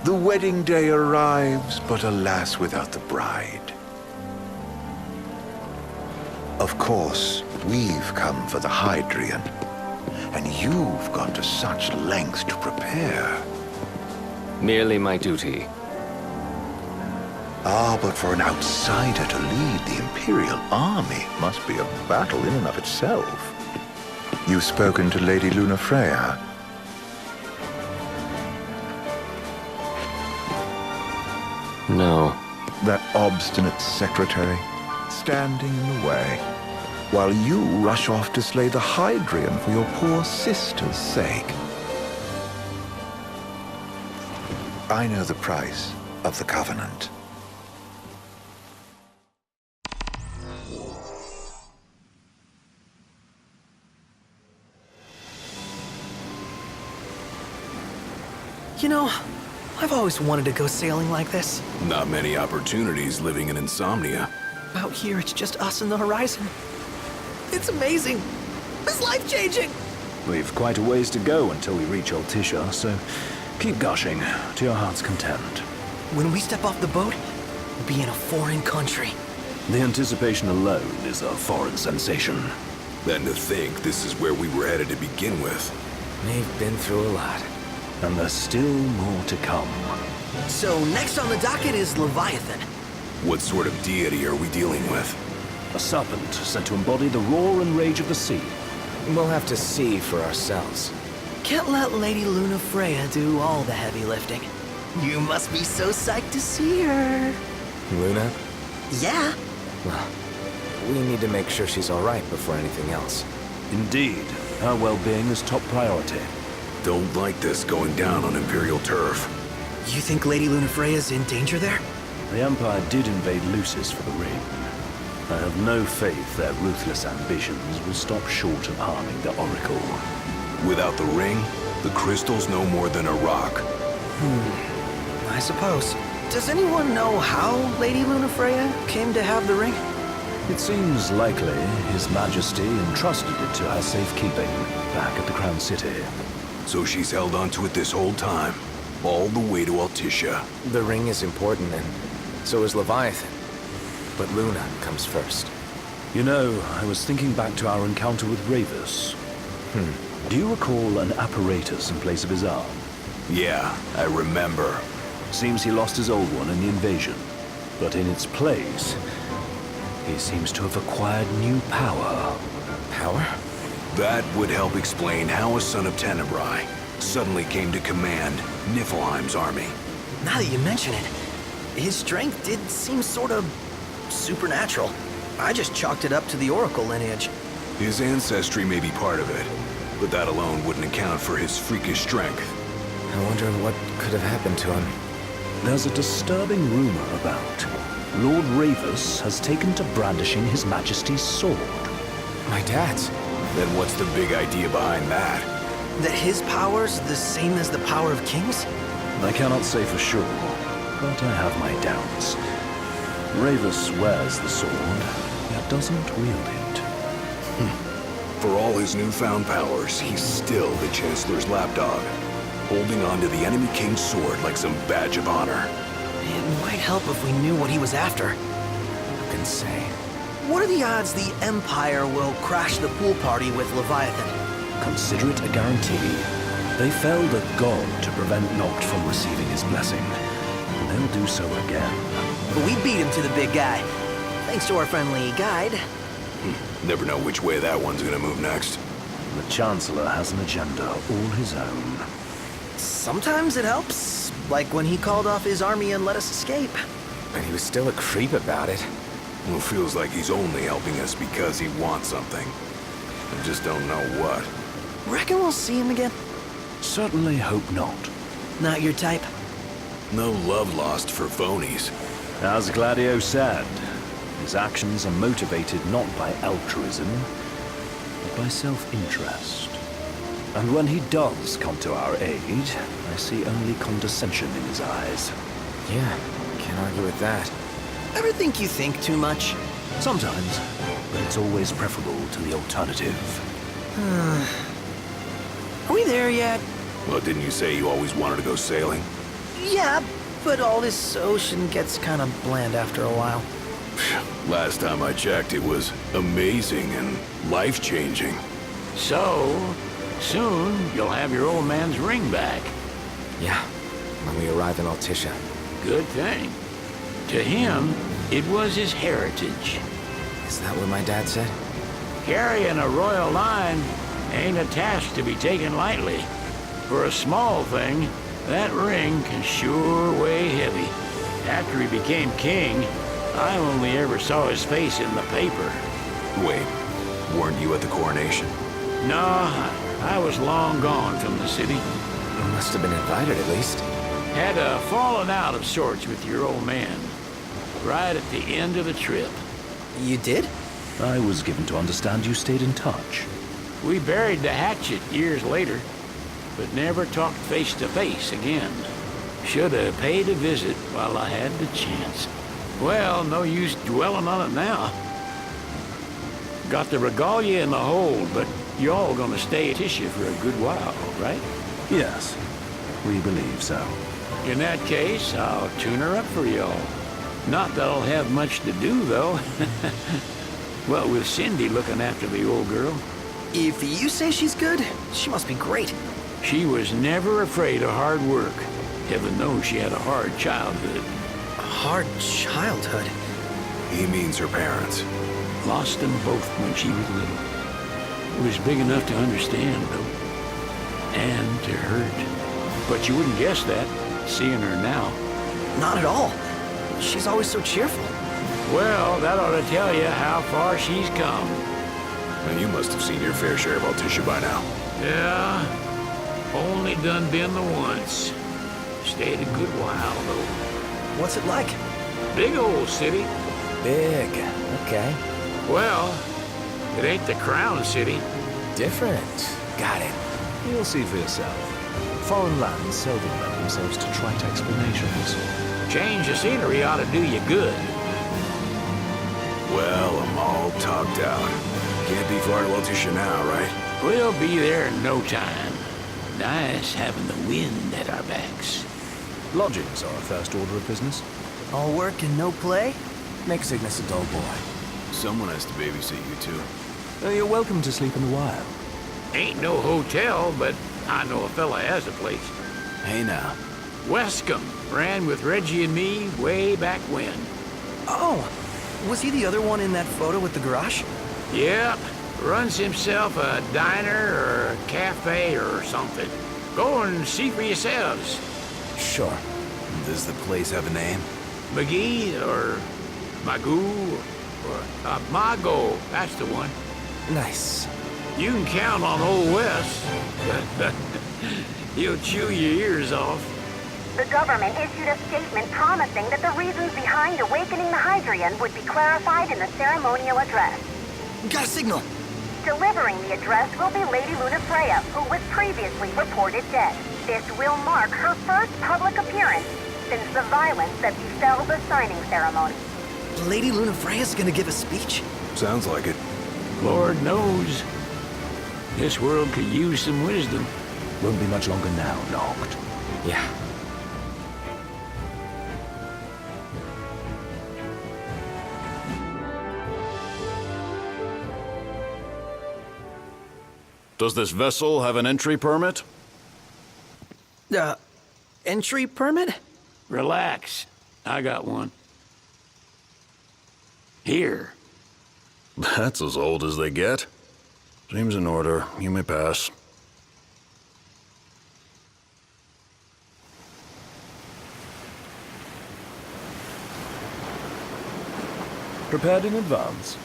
The wedding day arrives, but alas, without the bride. Of course, we've come for the Hydrian, and you've gone to such lengths to prepare. Merely my duty. Ah, but for an outsider to lead the Imperial army must be a battle in and of itself. You've spoken to Lady Lunafreya? No. That obstinate secretary, standing in the way, while you rush off to slay the Hydrian for your poor sister's sake. I know the price of the Covenant. You know, I've always wanted to go sailing like this. Not many opportunities living in Insomnia. Out here, it's just us and the horizon. It's amazing. It's life-changing. We've quite a ways to go until we reach Altisha, so keep gushing to your heart's content. When we step off the boat, we'll be in a foreign country. The anticipation alone is a foreign sensation. Then to think this is where we were headed to begin with. We've been through a lot. And there's still more to come. So next on the docket is Leviathan. What sort of deity are we dealing with? A serpent said to embody the roar and rage of the sea. We'll have to see for ourselves. Can't let Lady Lunafreya do all the heavy lifting. You must be so psyched to see her. Luna? Yeah. Well, we need to make sure she's all right before anything else. Indeed, her well-being is top priority. Don't like this going down on Imperial turf. You think Lady Lunafreya's in danger there? The Empire did invade Lucis for the ring. I have no faith their ruthless ambitions will stop short of harming the Oracle. Without the ring, the crystal's no more than a rock. I suppose. Does anyone know how Lady Lunafreya came to have the ring? It seems likely His Majesty entrusted it to her safekeeping back at the Crown City. So she's held onto it this whole time, all the way to Altisha. The ring is important, and so is Leviathan. But Luna comes first. You know, I was thinking back to our encounter with Ravus. Do you recall an apparatus in place of his arm? Yeah, I remember. Seems he lost his old one in the invasion. But in its place, he seems to have acquired new power. Power? That would help explain how a son of Tenebrae suddenly came to command Niflheim's army. Now that you mention it, his strength did seem sort of supernatural. I just chalked it up to the Oracle lineage. His ancestry may be part of it, but that alone wouldn't account for his freakish strength. I wonder what could have happened to him. There's a disturbing rumor about Lord Ravus has taken to brandishing His Majesty's sword. My dad's. Then what's the big idea behind that? That his power's the same as the power of kings? I cannot say for sure, but I have my doubts. Ravus wears the sword, yet doesn't wield it. For all his newfound powers, he's still the Chancellor's lapdog, holding on to the enemy king's sword like some badge of honor. It might help if we knew what he was after. Who can say? What are the odds the Empire will crash the pool party with Leviathan? Consider it a guarantee. They felled a god to prevent Noct from receiving his blessing. And they'll do so again. But we beat him to the big guy, thanks to our friendly guide. Never know which way that one's gonna move next. The Chancellor has an agenda all his own. Sometimes it helps, like when he called off his army and let us escape. But he was still a creep about it. Well, feels like he's only helping us because he wants something. I just don't know what. Reckon we'll see him again? Certainly hope not. Not your type? No love lost for phonies. As Gladio said, his actions are motivated not by altruism, but by self-interest. And when he does come to our aid, I see only condescension in his eyes. Yeah, can't argue with that. Ever think you think too much? Sometimes, but it's always preferable to the alternative. Are we there yet? Well, didn't you say you always wanted to go sailing? Yeah, but all this ocean gets kind of bland after a while. Last time I checked, it was amazing and life-changing. So, soon you'll have your old man's ring back. Yeah, when we arrive in Altissia. Good thing. To him, it was his heritage. Is that what my dad said? Carrying a royal line ain't a task to be taken lightly. For a small thing, that ring can sure weigh heavy. After he became king, I only ever saw his face in the paper. Wait, weren't you at the coronation? No, I was long gone from the city. You must have been invited at least. Had a falling out of sorts with your old man. Right at the end of the trip. You did? I was given to understand you stayed in touch. We buried the hatchet years later, but never talked face to face again. Should have paid a visit while I had the chance. Well, no use dwelling on it now. Got the regalia in the hold, but y'all gonna stay at Tisha for a good while, right? Yes, we believe so. In that case, I'll tune her up for y'all. Not that I'll have much to do, though. Well, with Cindy looking after the old girl. If you say she's good, she must be great. She was never afraid of hard work. Heaven knows she had a hard childhood. A hard childhood. He means her parents. Lost them both when she was little. It was big enough to understand, though. And to hurt. But you wouldn't guess that, seeing her now. Not at all. She's always so cheerful. Well, that ought to tell you how far she's come. And you must have seen your fair share of Altissia by now. Yeah, only done been the once. Stayed a good while, though. What's it like? Big old city. Big. Okay. Well, it ain't the crown city. Different. Got it. You'll see for yourself. Foreign lands seldom lend themselves to trite explanations. Change of scenery ought to do you good. Well, I'm all topped out. Can't be far to Altissia now, right? We'll be there in no time. Nice having the wind at our backs. Lodgings are a first order of business. All work and no play? Make Cygnus a dull boy. Someone has to babysit you two. You're welcome to sleep in the wild. Ain't no hotel, but I know a fella has a place. Hey now. Westcomb ran with Reggie and me way back when. Oh, was he the other one in that photo with the garage? Yep, runs himself a diner or a cafe or something. Go and see for yourselves. Sure. Does the place have a name? McGee or Magoo or Mago, that's the one. Nice. You can count on Old West. He'll chew your ears off. The government issued a statement promising that the reasons behind awakening the Hydrian would be clarified in the ceremonial address. Got a signal. Delivering the address will be Lady Lunafreya, who was previously reported dead. This will mark her first public appearance since the violence that befell the signing ceremony. Lady Lunafreya's gonna give a speech? Sounds like it. Lord knows. This world could use some wisdom. Won't be much longer now, Noct. Yeah. Does this vessel have an entry permit? Entry permit? Relax. I got one. Here. That's as old as they get. Seems in order. You may pass. Prepared in advance.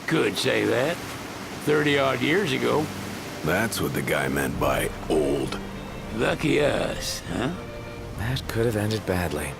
Could say that. 30-odd years ago. That's what the guy meant by old. Lucky us, huh? That could have ended badly.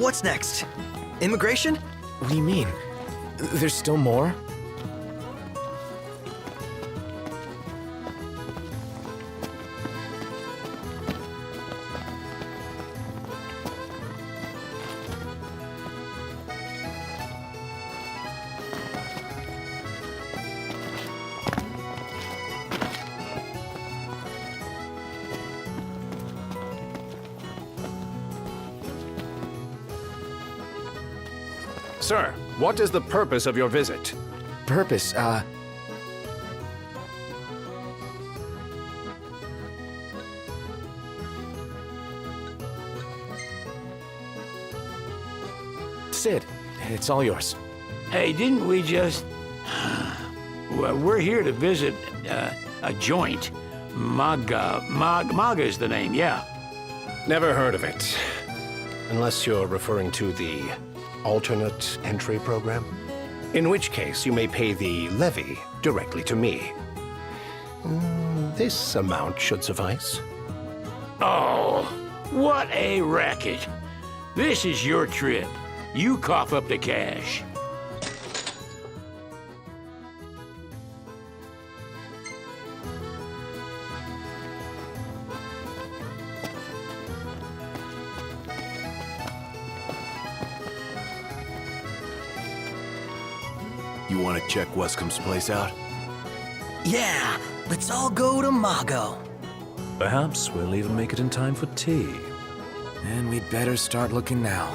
What's next? Immigration? What do you mean? There's still more? Sir, what is the purpose of your visit? Purpose, Sid, it's all yours. Hey, didn't we just... Well, we're here to visit a joint. Maga is the name, yeah. Never heard of it. Unless you're referring to the alternate entry program. In which case, you may pay the levy directly to me. This amount should suffice. Oh, what a racket. This is your trip. You cough up the cash. You want to check Westcomb's place out? Yeah, let's all go to Mago. Perhaps we'll even make it in time for tea. And we'd better start looking now.